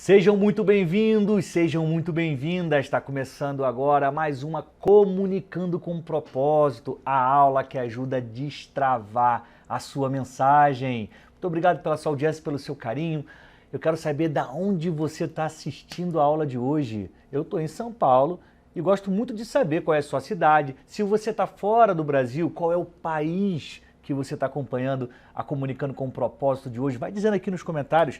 Sejam muito bem-vindos, sejam muito bem-vindas. Está começando agora mais uma Comunicando com Propósito, a aula que ajuda a destravar a sua mensagem. Muito obrigado pela sua audiência, pelo seu carinho. Eu quero saber de onde você está assistindo a aula de hoje. Eu estou em São Paulo e gosto muito de saber qual é a sua cidade. Se você está fora do Brasil, qual é o país que você está acompanhando a Comunicando com Propósito de hoje? Vai dizendo aqui nos comentários,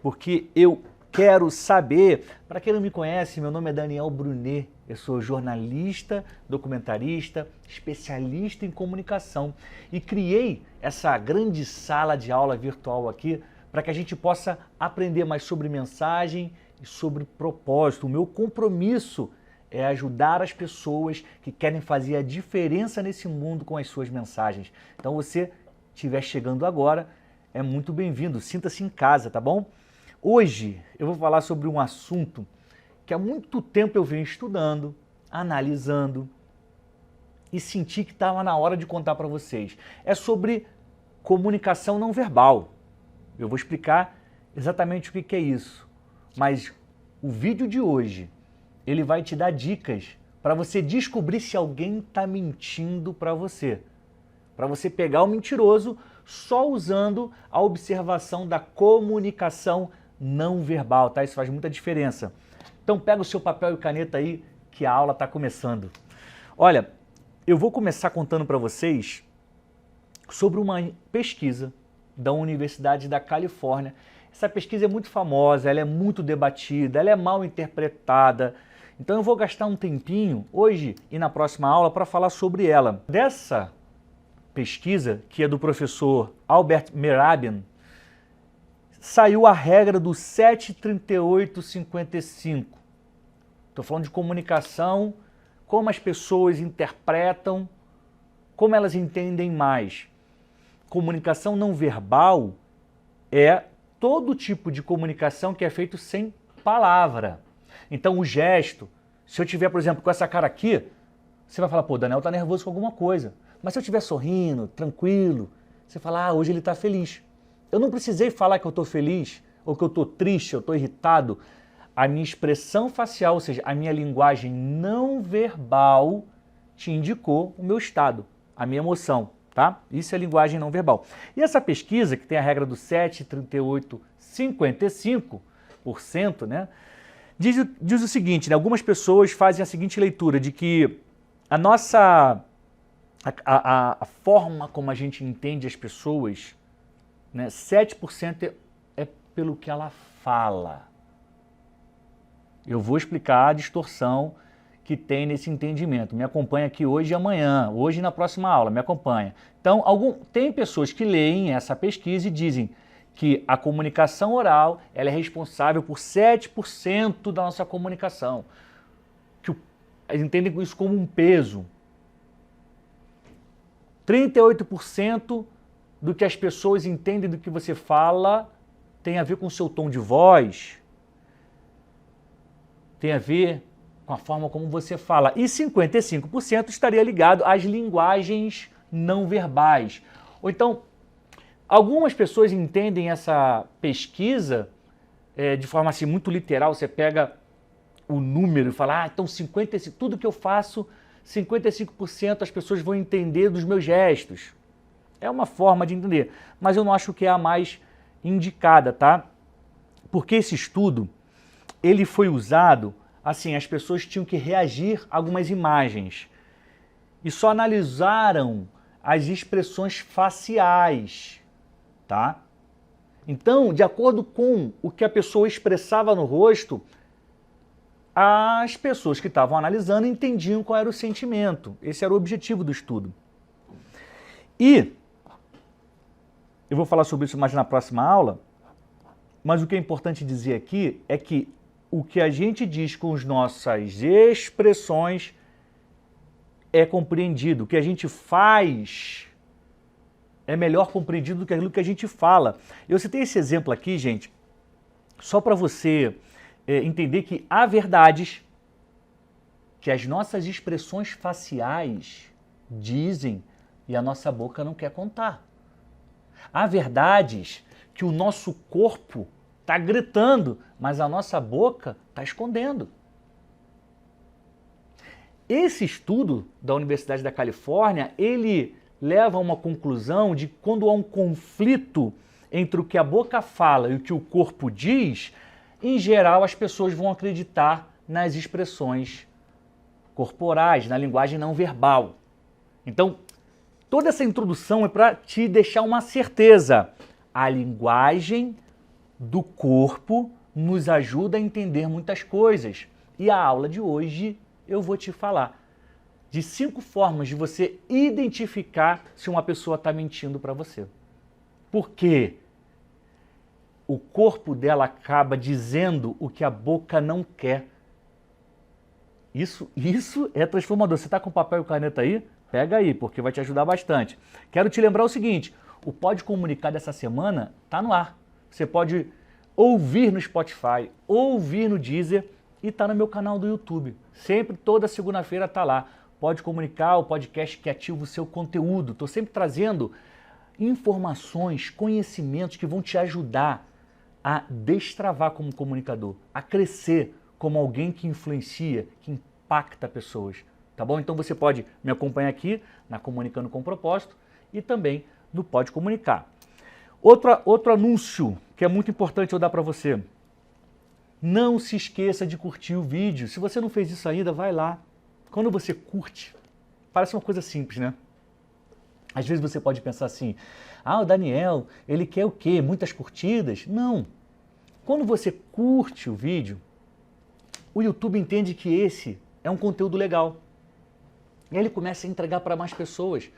porque eu quero saber. Para quem não me conhece, meu nome é Daniel Brunet, eu sou jornalista, documentarista, especialista em comunicação e criei essa grande sala de aula virtual aqui para que a gente possa aprender mais sobre mensagem e sobre propósito. O meu compromisso é ajudar as pessoas que querem fazer a diferença nesse mundo com as suas mensagens. Então você estiver chegando agora, é muito bem-vindo, sinta-se em casa, tá bom? Hoje eu vou falar sobre um assunto que há muito tempo eu venho estudando, analisando e senti que estava na hora de contar para vocês. É sobre comunicação não verbal. Eu vou explicar exatamente o que é isso, mas o vídeo de hoje ele vai te dar dicas para você descobrir se alguém está mentindo para você pegar o mentiroso só usando a observação da comunicação não verbal, tá? Isso faz muita diferença. Então pega o seu papel e caneta aí que a aula está começando. Olha, eu vou começar contando para vocês sobre uma pesquisa da Universidade da Califórnia. Essa pesquisa é muito famosa, ela é muito debatida, ela é mal interpretada. Então eu vou gastar um tempinho hoje e na próxima aula para falar sobre ela. Dessa pesquisa, que é do professor Albert Mehrabian, saiu a regra do 738-55. Estou falando de comunicação, como as pessoas interpretam, como elas entendem mais. Comunicação não verbal é todo tipo de comunicação que é feito sem palavra. Então o gesto, se eu tiver, por exemplo, com essa cara aqui, você vai falar, pô, Daniel tá nervoso com alguma coisa. Mas se eu estiver sorrindo, tranquilo, você fala, hoje ele está feliz. Eu não precisei falar que eu estou feliz, ou que eu estou triste, eu estou irritado. A minha expressão facial, ou seja, a minha linguagem não verbal, te indicou o meu estado, a minha emoção, tá? Isso é linguagem não verbal. E essa pesquisa, que tem a regra do 738-55%, né? Diz o seguinte, né? Algumas pessoas fazem a seguinte leitura, de que a nossa... A forma como a gente entende as pessoas, né, 7% é pelo que ela fala. Eu vou explicar a distorção que tem nesse entendimento. Me acompanha aqui hoje e amanhã, hoje e na próxima aula, me acompanha. Então, tem pessoas que leem essa pesquisa e dizem que a comunicação oral ela é responsável por 7% da nossa comunicação. Eles entendem isso como um peso. 38% do que as pessoas entendem do que você fala tem a ver com o seu tom de voz, tem a ver com a forma como você fala. E 55% estaria ligado às linguagens não verbais. Ou então, algumas pessoas entendem essa pesquisa de forma assim muito literal. Você pega o número e fala, então 55%, tudo que eu faço, 55% as pessoas vão entender dos meus gestos. É uma forma de entender, mas eu não acho que é a mais indicada, tá? Porque esse estudo, ele foi usado, assim, as pessoas tinham que reagir a algumas imagens e só analisaram as expressões faciais, tá? Então, de acordo com o que a pessoa expressava no rosto, as pessoas que estavam analisando entendiam qual era o sentimento. Esse era o objetivo do estudo. E eu vou falar sobre isso mais na próxima aula, mas o que é importante dizer aqui é que o que a gente diz com as nossas expressões é compreendido. O que a gente faz é melhor compreendido do que aquilo que a gente fala. Eu citei esse exemplo aqui, gente, só para você entender que há verdades que as nossas expressões faciais dizem e a nossa boca não quer contar. Há verdades que o nosso corpo está gritando, mas a nossa boca está escondendo. Esse estudo da Universidade da Califórnia, ele leva a uma conclusão de que quando há um conflito entre o que a boca fala e o que o corpo diz, em geral as pessoas vão acreditar nas expressões corporais, na linguagem não verbal. Então, toda essa introdução é para te deixar uma certeza. A linguagem do corpo nos ajuda a entender muitas coisas. E a aula de hoje eu vou te falar de 5 formas de você identificar se uma pessoa está mentindo para você. Por quê? O corpo dela acaba dizendo o que a boca não quer. Isso é transformador. Você está com papel e caneta aí? Pega aí, porque vai te ajudar bastante. Quero te lembrar o seguinte, o Pode Comunicar dessa semana está no ar. Você pode ouvir no Spotify, ouvir no Deezer e está no meu canal do YouTube. Sempre, toda segunda-feira está lá. Pode Comunicar, o podcast que ativa o seu conteúdo. Estou sempre trazendo informações, conhecimentos que vão te ajudar a destravar como comunicador, a crescer como alguém que influencia, que impacta pessoas. Tá bom? Então você pode me acompanhar aqui na Comunicando com Propósito e também no Pode Comunicar. Outro anúncio que é muito importante eu dar para você. Não se esqueça de curtir o vídeo. Se você não fez isso ainda, vai lá. Quando você curte, parece uma coisa simples, né? Às vezes você pode pensar assim, o Daniel, ele quer o quê? Muitas curtidas? Não. Quando você curte o vídeo, o YouTube entende que esse é um conteúdo legal. E ele começa a entregar para mais pessoas.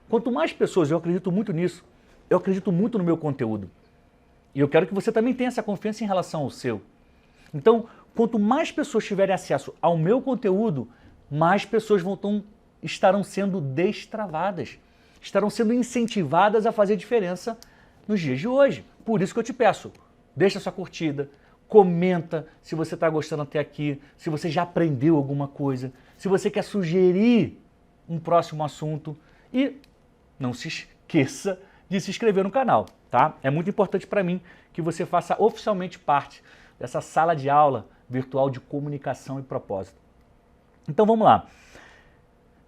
Quanto mais pessoas, eu acredito muito nisso, eu acredito muito no meu conteúdo. E eu quero que você também tenha essa confiança em relação ao seu. Então, quanto mais pessoas tiverem acesso ao meu conteúdo, mais pessoas estarão sendo destravadas, estarão sendo incentivadas a fazer diferença nos dias de hoje. Por isso que eu te peço, deixa sua curtida, comenta se você está gostando até aqui, se você já aprendeu alguma coisa, se você quer sugerir um próximo assunto e não se esqueça de se inscrever no canal, tá? É muito importante para mim que você faça oficialmente parte dessa sala de aula virtual de comunicação e propósito. Então vamos lá.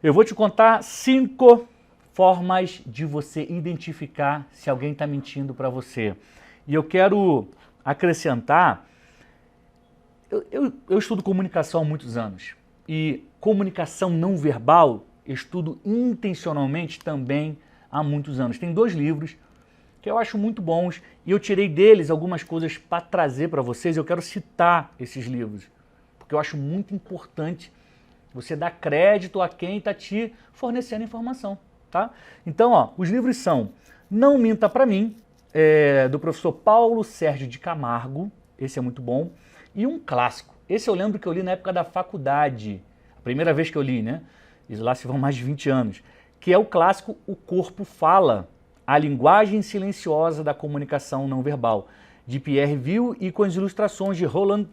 Eu vou te contar 5 formas de você identificar se alguém está mentindo para você. E eu quero acrescentar, eu estudo comunicação há muitos anos. E comunicação não verbal, eu estudo intencionalmente também há muitos anos. Tem 2 livros que eu acho muito bons e eu tirei deles algumas coisas para trazer para vocês. Eu quero citar esses livros, porque eu acho muito importante você dar crédito a quem está te fornecendo informação, tá? Então, os livros são Não Minta Para Mim, do professor Paulo Sérgio de Camargo, esse é muito bom, e um clássico. Esse eu lembro que eu li na época da faculdade, a primeira vez que eu li, né? E lá se vão mais de 20 anos, que é o clássico O Corpo Fala, a linguagem silenciosa da comunicação não verbal, de Pierre Vieux e com as ilustrações de Roland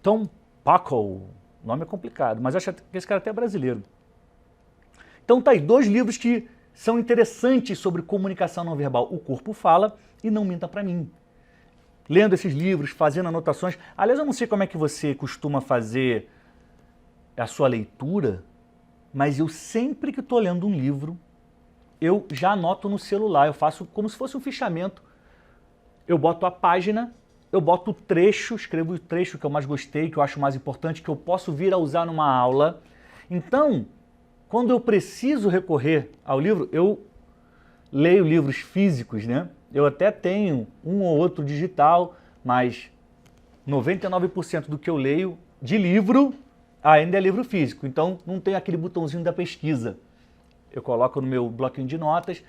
Tompacol. O nome é complicado, mas acho que esse cara até é brasileiro. Então tá aí, 2 livros que são interessantes sobre comunicação não verbal. O Corpo Fala e Não Minta Para Mim. Lendo esses livros, fazendo anotações. Aliás, eu não sei como é que você costuma fazer a sua leitura, mas eu sempre que estou lendo um livro, eu já anoto no celular, eu faço como se fosse um fichamento. Eu boto a página, eu boto o trecho, escrevo o trecho que eu mais gostei, que eu acho mais importante, que eu posso vir a usar numa aula. Então, quando eu preciso recorrer ao livro, eu leio livros físicos, né? Eu até tenho um ou outro digital, mas 99% do que eu leio de livro ainda é livro físico. Então, não tem aquele botãozinho da pesquisa. Eu coloco no meu bloquinho de notas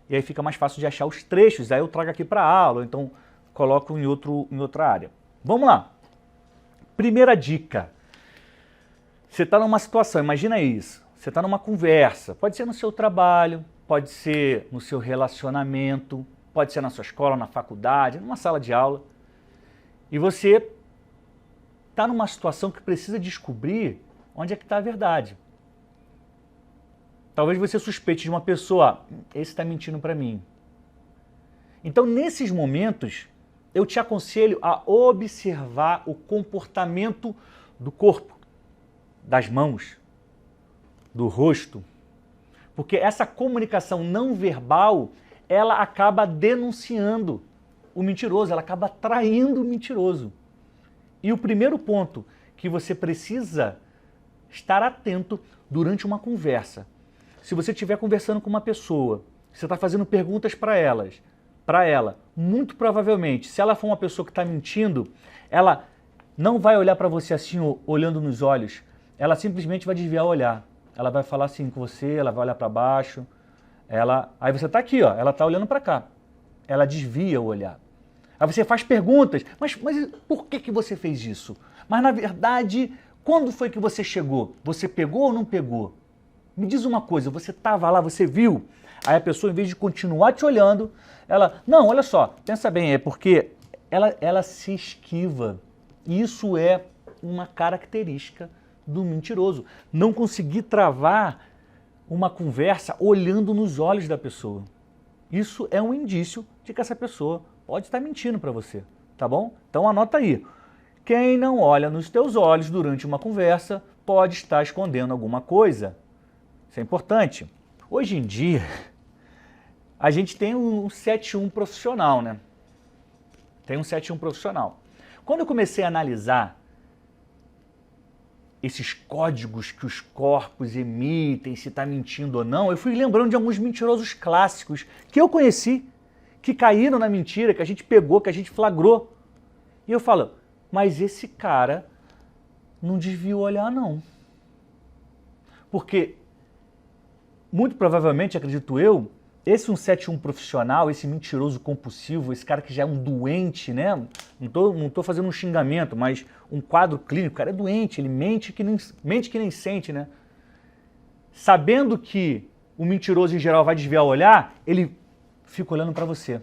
e aí fica mais fácil de achar os trechos. Aí eu trago aqui para a aula, ou então coloco em outra área. Vamos lá. Primeira dica. Você está numa situação, imagina isso. Você está numa conversa, pode ser no seu trabalho, pode ser no seu relacionamento, pode ser na sua escola, na faculdade, numa sala de aula. E você está numa situação que precisa descobrir onde é que está a verdade. Talvez você suspeite de uma pessoa, esse está mentindo para mim. Então, nesses momentos, eu te aconselho a observar o comportamento do corpo, das mãos, do rosto, porque essa comunicação não verbal, ela acaba denunciando o mentiroso, ela acaba traindo o mentiroso. E o primeiro ponto que você precisa estar atento durante uma conversa. Se você estiver conversando com uma pessoa, você está fazendo perguntas para ela, muito provavelmente, se ela for uma pessoa que está mentindo, ela não vai olhar para você assim, olhando nos olhos, ela simplesmente vai desviar o olhar. Ela vai falar assim com você, ela vai olhar para baixo, aí você está aqui, ela está olhando para cá, ela desvia o olhar. Aí você faz perguntas, mas por que você fez isso? Mas na verdade, quando foi que você chegou? Você pegou ou não pegou? Me diz uma coisa, você estava lá, você viu? Aí a pessoa, em vez de continuar te olhando, não, olha só, pensa bem, é porque ela se esquiva. Isso é uma característica do mentiroso. Não conseguir travar uma conversa olhando nos olhos da pessoa. Isso é um indício de que essa pessoa pode estar mentindo para você, tá bom? Então anota aí. Quem não olha nos teus olhos durante uma conversa pode estar escondendo alguma coisa. Isso é importante. Hoje em dia, a gente tem um 7-1 profissional, né? Tem um 7-1 profissional. Quando eu comecei a analisar esses códigos que os corpos emitem, se está mentindo ou não, eu fui lembrando de alguns mentirosos clássicos que eu conheci, que caíram na mentira, que a gente pegou, que a gente flagrou. E eu falo, mas esse cara não desvia o olhar não. Porque, muito provavelmente, acredito eu, esse 171 profissional, esse mentiroso compulsivo, esse cara que já é um doente, né? Não tô fazendo um xingamento, mas um quadro clínico, o cara é doente, ele mente que nem sente, né? Sabendo que o mentiroso em geral vai desviar o olhar, ele fica olhando para você.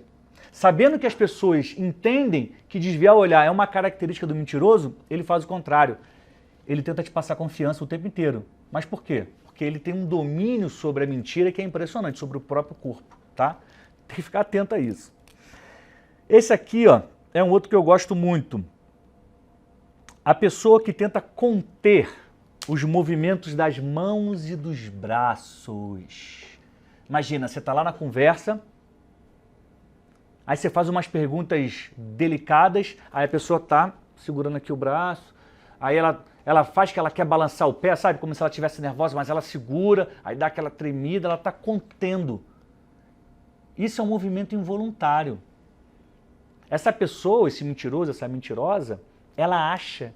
Sabendo que as pessoas entendem que desviar o olhar é uma característica do mentiroso, ele faz o contrário. Ele tenta te passar confiança o tempo inteiro. Mas por quê? Porque ele tem um domínio sobre a mentira que é impressionante, sobre o próprio corpo, tá? Tem que ficar atento a isso. Esse aqui, é um outro que eu gosto muito. A pessoa que tenta conter os movimentos das mãos e dos braços. Imagina, você está lá na conversa, aí você faz umas perguntas delicadas, aí a pessoa está segurando aqui o braço, aí ela faz que ela quer balançar o pé, sabe? Como se ela estivesse nervosa, mas ela segura, aí dá aquela tremida, ela está contendo. Isso é um movimento involuntário. Essa pessoa, esse mentiroso, essa mentirosa, ela acha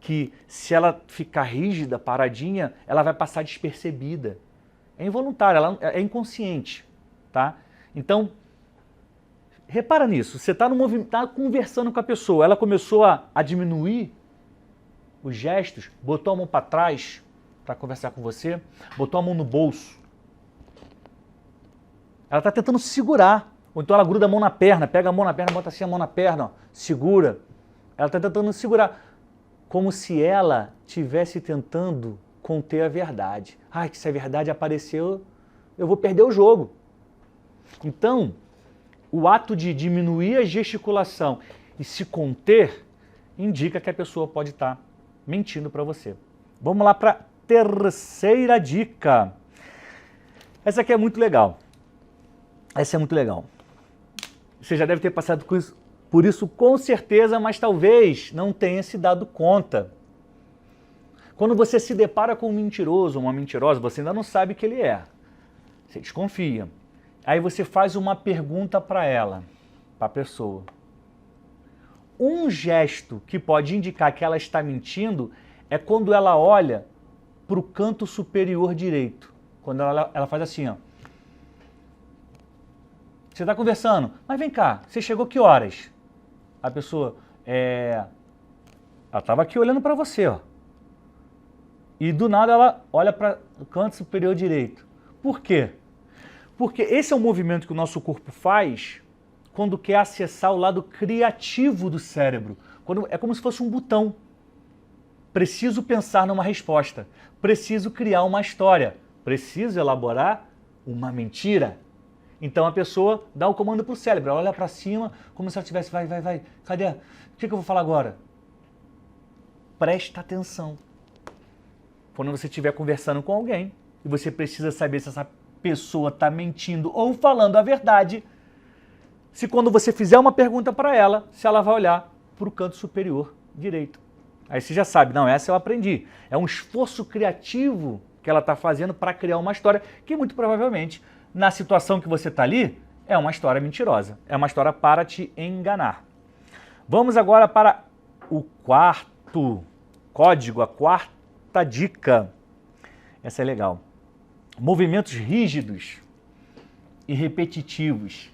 que se ela ficar rígida, paradinha, ela vai passar despercebida. É involuntário, ela é inconsciente, tá? Então, repara nisso, você está conversando com a pessoa, ela começou a diminuir os gestos, botou a mão para trás para conversar com você, botou a mão no bolso. Ela está tentando segurar, ou então ela gruda a mão na perna, pega a mão na perna, bota assim a mão na perna, segura. Ela está tentando segurar, como se ela estivesse tentando conter a verdade. Que se a verdade apareceu, eu vou perder o jogo. Então, o ato de diminuir a gesticulação e se conter indica que a pessoa pode estar mentindo para você. Vamos lá para a terceira dica. Essa aqui é muito legal. Essa é muito legal. Você já deve ter passado por isso com certeza, mas talvez não tenha se dado conta. Quando você se depara com um mentiroso ou uma mentirosa, você ainda não sabe que ele é. Você desconfia. Aí você faz uma pergunta para ela, para a pessoa. Um gesto que pode indicar que ela está mentindo é quando ela olha para o canto superior direito. Quando ela faz assim, Você está conversando, mas vem cá, você chegou que horas? A pessoa, ela estava aqui olhando para você, E do nada ela olha para o canto superior direito. Por quê? Porque esse é um movimento que o nosso corpo faz quando quer acessar o lado criativo do cérebro. É como se fosse um botão. Preciso pensar numa resposta. Preciso criar uma história. Preciso elaborar uma mentira. Então a pessoa dá o comando para o cérebro, ela olha para cima como se ela tivesse, vai, cadê? O que eu vou falar agora? Presta atenção. Quando você estiver conversando com alguém e você precisa saber se essa pessoa está mentindo ou falando a verdade, se quando você fizer uma pergunta para ela, se ela vai olhar para o canto superior direito. Aí você já sabe, não, essa eu aprendi. É um esforço criativo que ela está fazendo para criar uma história que muito provavelmente, na situação que você está ali, é uma história mentirosa. É uma história para te enganar. Vamos agora para o quarto código, a quarta dica. Essa é legal. Movimentos rígidos e repetitivos.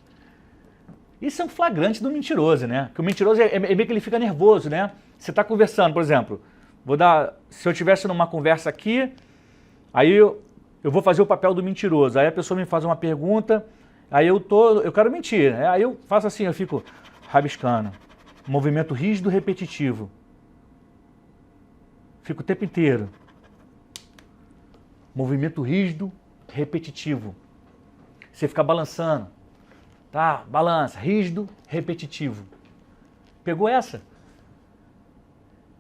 Isso é um flagrante do mentiroso, né? Porque o mentiroso é meio que ele fica nervoso, né? Você está conversando, por exemplo, se eu estivesse numa conversa aqui, aí eu vou fazer o papel do mentiroso, aí a pessoa me faz uma pergunta, aí eu quero mentir, né? Aí eu faço assim, eu fico rabiscando, movimento rígido, repetitivo, fico o tempo inteiro, movimento rígido, repetitivo, você fica balançando, tá? Balança, rígido, repetitivo, pegou essa?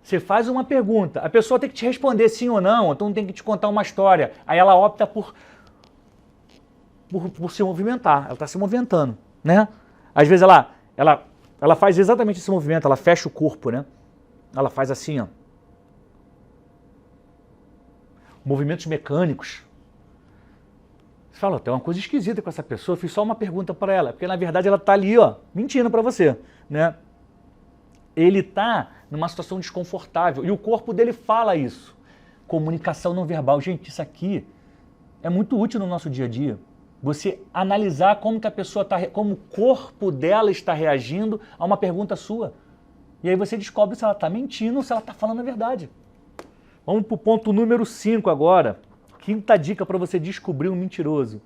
Você faz uma pergunta, a pessoa tem que te responder sim ou não, então tem que te contar uma história. Aí ela opta por se movimentar, ela está se movimentando, né? Às vezes ela faz exatamente esse movimento, ela fecha o corpo, né? Ela faz assim, ó. Movimentos mecânicos. Você fala, tem uma coisa esquisita com essa pessoa, eu fiz só uma pergunta para ela, porque na verdade ela está ali, ó, mentindo para você, né? Ele está numa situação desconfortável e o corpo dele fala isso. Comunicação não verbal. Gente, isso aqui é muito útil no nosso dia a dia. Você analisar como que a pessoa está, como o corpo dela está reagindo a uma pergunta sua. E aí você descobre se ela está mentindo ou se ela está falando a verdade. Vamos para o ponto número 5 agora. Quinta dica para você descobrir um mentiroso.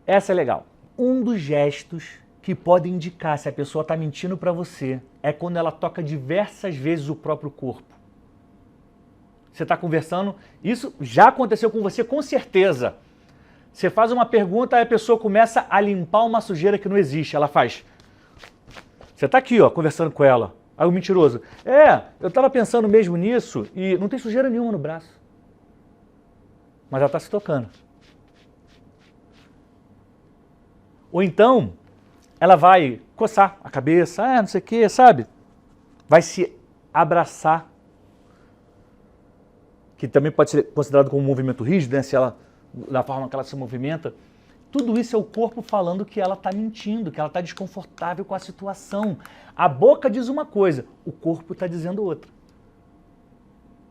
Essa é legal. Um dos gestos que pode indicar se a pessoa está mentindo para você é quando ela toca diversas vezes o próprio corpo. Você está conversando, isso já aconteceu com você com certeza. Você faz uma pergunta, aí a pessoa começa a limpar uma sujeira que não existe. Ela faz. Você está aqui, ó, conversando com ela. Aí o mentiroso, eu estava pensando mesmo nisso e não tem sujeira nenhuma no braço. Mas ela está se tocando. Ou então, ela vai coçar a cabeça, não sei o que, sabe? Vai se abraçar, que também pode ser considerado como um movimento rígido, né? Se ela, da forma que ela se movimenta. Tudo isso é o corpo falando que ela está mentindo, que ela está desconfortável com a situação. A boca diz uma coisa, o corpo está dizendo outra.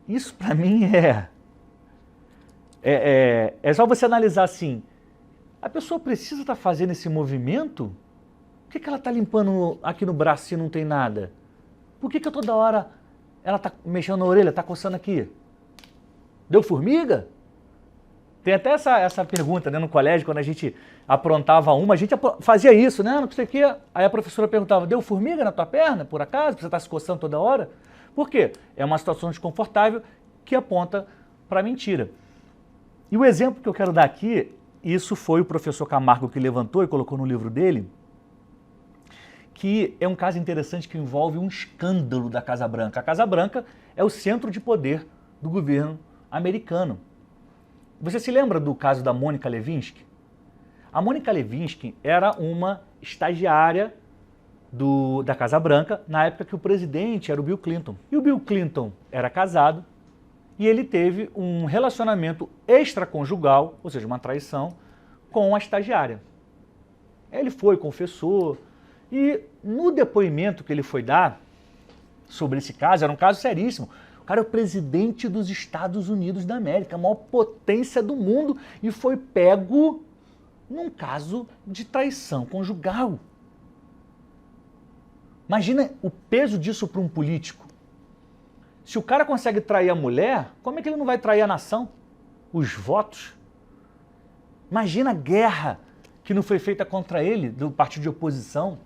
Isso para mim é só você analisar assim, a pessoa precisa estar fazendo esse movimento? Por que ela está limpando aqui no braço se não tem nada? Por que toda hora ela está mexendo na orelha, está coçando aqui? Deu formiga? Tem até essa pergunta, né, no colégio, quando a gente aprontava uma, a gente fazia isso, né? Não sei o quê. Aí a professora perguntava, deu formiga na tua perna, por acaso? Você está se coçando toda hora? Por quê? É uma situação desconfortável que aponta para a mentira. E o exemplo que eu quero dar aqui, isso foi o professor Camargo que levantou e colocou no livro dele, que é um caso interessante que envolve um escândalo da Casa Branca. A Casa Branca é o centro de poder do governo americano. Você se lembra do caso da Mônica Lewinsky? A Mônica Lewinsky era uma estagiária da Casa Branca na época que o presidente era o Bill Clinton. E o Bill Clinton era casado e ele teve um relacionamento extraconjugal, ou seja, uma traição, com a estagiária. Ele foi, confessou, e no depoimento que ele foi dar sobre esse caso, era um caso seríssimo. O cara é o presidente dos Estados Unidos da América, a maior potência do mundo, e foi pego num caso de traição conjugal. Imagina o peso disso para um político. Se o cara consegue trair a mulher, como é que ele não vai trair a nação? Os votos? Imagina a guerra que não foi feita contra ele, do partido de oposição.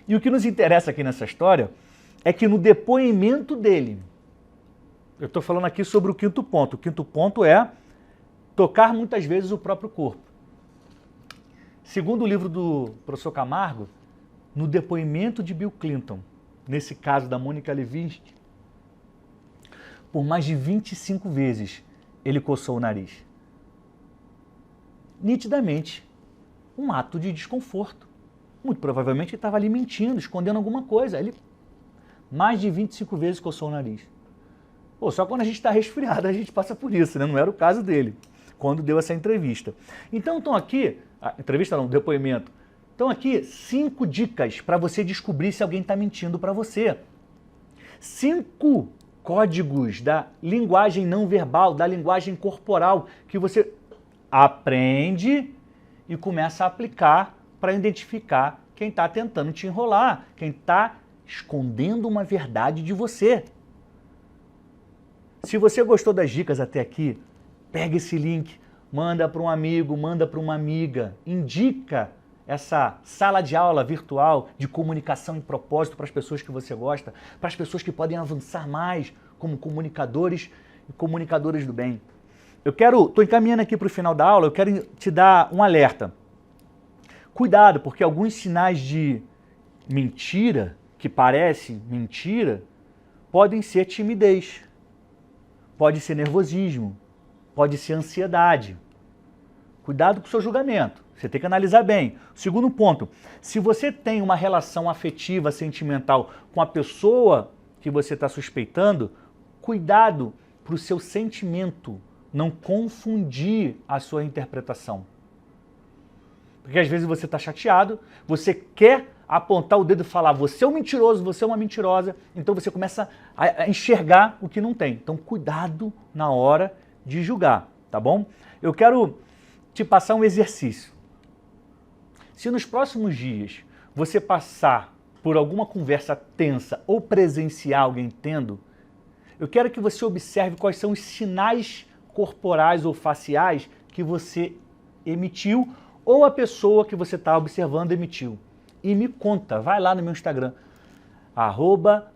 E o que nos interessa aqui nessa história é que no depoimento dele, eu estou falando aqui sobre o quinto ponto. O quinto ponto é tocar muitas vezes o próprio corpo. Segundo o livro do professor Camargo, no depoimento de Bill Clinton, nesse caso da Mônica Lewinsky, por mais de 25 vezes ele coçou o nariz. Nitidamente, um ato de desconforto. Muito provavelmente ele estava ali mentindo, escondendo alguma coisa. Ele mais de 25 vezes coçou o nariz. Pô, só quando a gente está resfriado a gente passa por isso, né? Não era o caso dele, quando deu essa entrevista. Então estão aqui, entrevista não, depoimento, estão aqui 5 dicas para você descobrir se alguém está mentindo para você. 5 códigos da linguagem não verbal, da linguagem corporal, que você aprende e começa a aplicar para identificar quem está tentando te enrolar, quem está escondendo uma verdade de você. Se você gostou das dicas até aqui, pega esse link, manda para um amigo, manda para uma amiga, indica essa sala de aula virtual de comunicação e propósito para as pessoas que você gosta, para as pessoas que podem avançar mais como comunicadores e comunicadoras do bem. Estou encaminhando aqui para o final da aula, eu quero te dar um alerta. Cuidado, porque alguns sinais de mentira, que parecem mentira, podem ser timidez, pode ser nervosismo, pode ser ansiedade. Cuidado com o seu julgamento, você tem que analisar bem. Segundo ponto, se você tem uma relação afetiva, sentimental com a pessoa que você está suspeitando, cuidado para o seu sentimento não confundir a sua interpretação. Porque às vezes você está chateado, você quer apontar o dedo e falar você é um mentiroso, você é uma mentirosa, então você começa a enxergar o que não tem. Então cuidado na hora de julgar, tá bom? Eu quero te passar um exercício. Se nos próximos dias você passar por alguma conversa tensa ou presenciar alguém tendo, eu quero que você observe quais são os sinais corporais ou faciais que você emitiu ou a pessoa que você está observando emitiu. E me conta, vai lá no meu Instagram,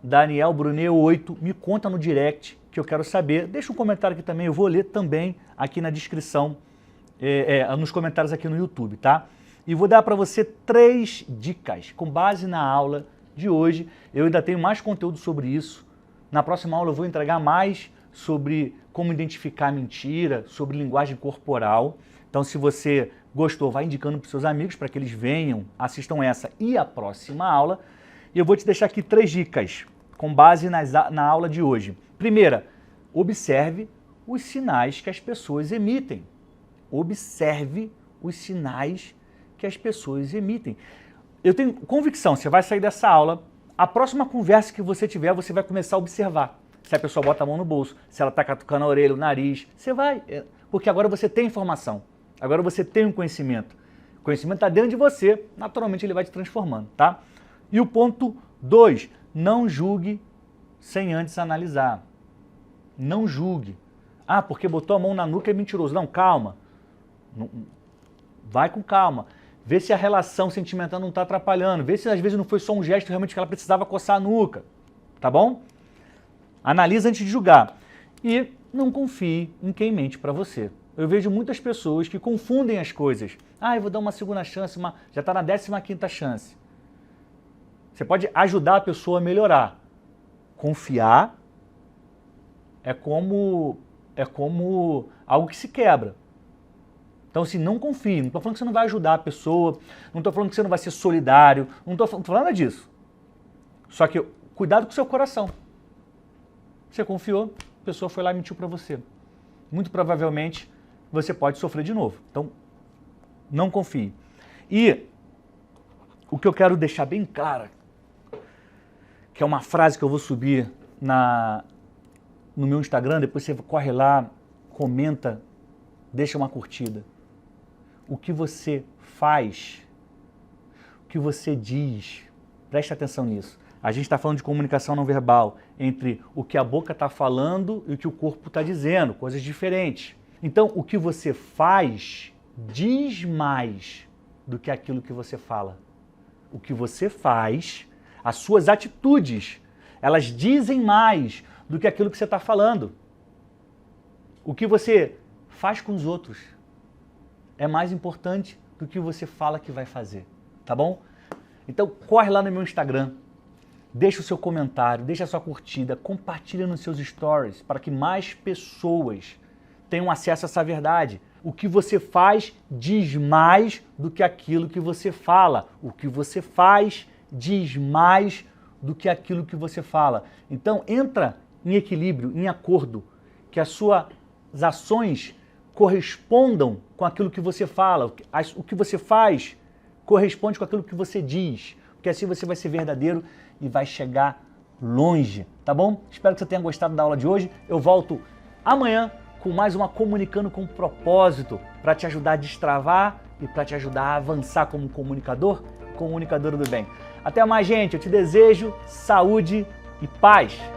@DanielBrunet8, me conta no direct que eu quero saber. Deixa um comentário aqui também, eu vou ler também aqui na descrição, nos comentários aqui no YouTube, tá? E vou dar para você 3 dicas com base na aula de hoje. Eu ainda tenho mais conteúdo sobre isso. Na próxima aula eu vou entregar mais sobre como identificar mentira, sobre linguagem corporal. Então, se você gostou, vai indicando para os seus amigos para que eles venham, assistam essa e a próxima aula. E eu vou te deixar aqui 3 dicas com base na aula de hoje. Primeira, observe os sinais que as pessoas emitem. Observe os sinais que as pessoas emitem. Eu tenho convicção, você vai sair dessa aula, a próxima conversa que você tiver, você vai começar a observar. Se a pessoa bota a mão no bolso, se ela está catucando a orelha, o nariz, você vai. Porque agora você tem informação. Agora você tem um conhecimento. O conhecimento está dentro de você, naturalmente ele vai te transformando, tá? E o ponto 2, não julgue sem antes analisar. Não julgue. Ah, porque botou a mão na nuca é mentiroso. Não, calma. Vai com calma. Vê se a relação sentimental não está atrapalhando. Vê se às vezes não foi só um gesto realmente que ela precisava coçar a nuca. Tá bom? Analisa antes de julgar. E não confie em quem mente para você. Eu vejo muitas pessoas que confundem as coisas. Ah, eu vou dar uma segunda chance, já está na 15ª chance. Você pode ajudar a pessoa a melhorar. Confiar é como algo que se quebra. Então, assim, não confie. Não estou falando que você não vai ajudar a pessoa, não estou falando que você não vai ser solidário, não estou falando nada disso. Só que cuidado com o seu coração. Você confiou, a pessoa foi lá e mentiu para você. Muito provavelmente você pode sofrer de novo. Então, não confie. E o que eu quero deixar bem claro, que é uma frase que eu vou subir no meu Instagram, depois você corre lá, comenta, deixa uma curtida. O que você faz, o que você diz, preste atenção nisso. A gente está falando de comunicação não verbal, entre o que a boca está falando e o que o corpo está dizendo, coisas diferentes. Então, o que você faz diz mais do que aquilo que você fala. O que você faz, as suas atitudes, elas dizem mais do que aquilo que você está falando. O que você faz com os outros é mais importante do que você fala que vai fazer, tá bom? Então corre lá no meu Instagram, deixa o seu comentário, deixa a sua curtida, compartilha nos seus stories para que mais pessoas tenham acesso a essa verdade. O que você faz diz mais do que aquilo que você fala. O que você faz diz mais do que aquilo que você fala. Então entra em equilíbrio, em acordo, que as suas ações correspondam com aquilo que você fala. O que você faz corresponde com aquilo que você diz. Porque assim você vai ser verdadeiro e vai chegar longe, tá bom? Espero que você tenha gostado da aula de hoje. Eu volto amanhã com mais uma Comunicando com Propósito para te ajudar a destravar e para te ajudar a avançar como comunicadora do bem. Até mais, gente. Eu te desejo saúde e paz.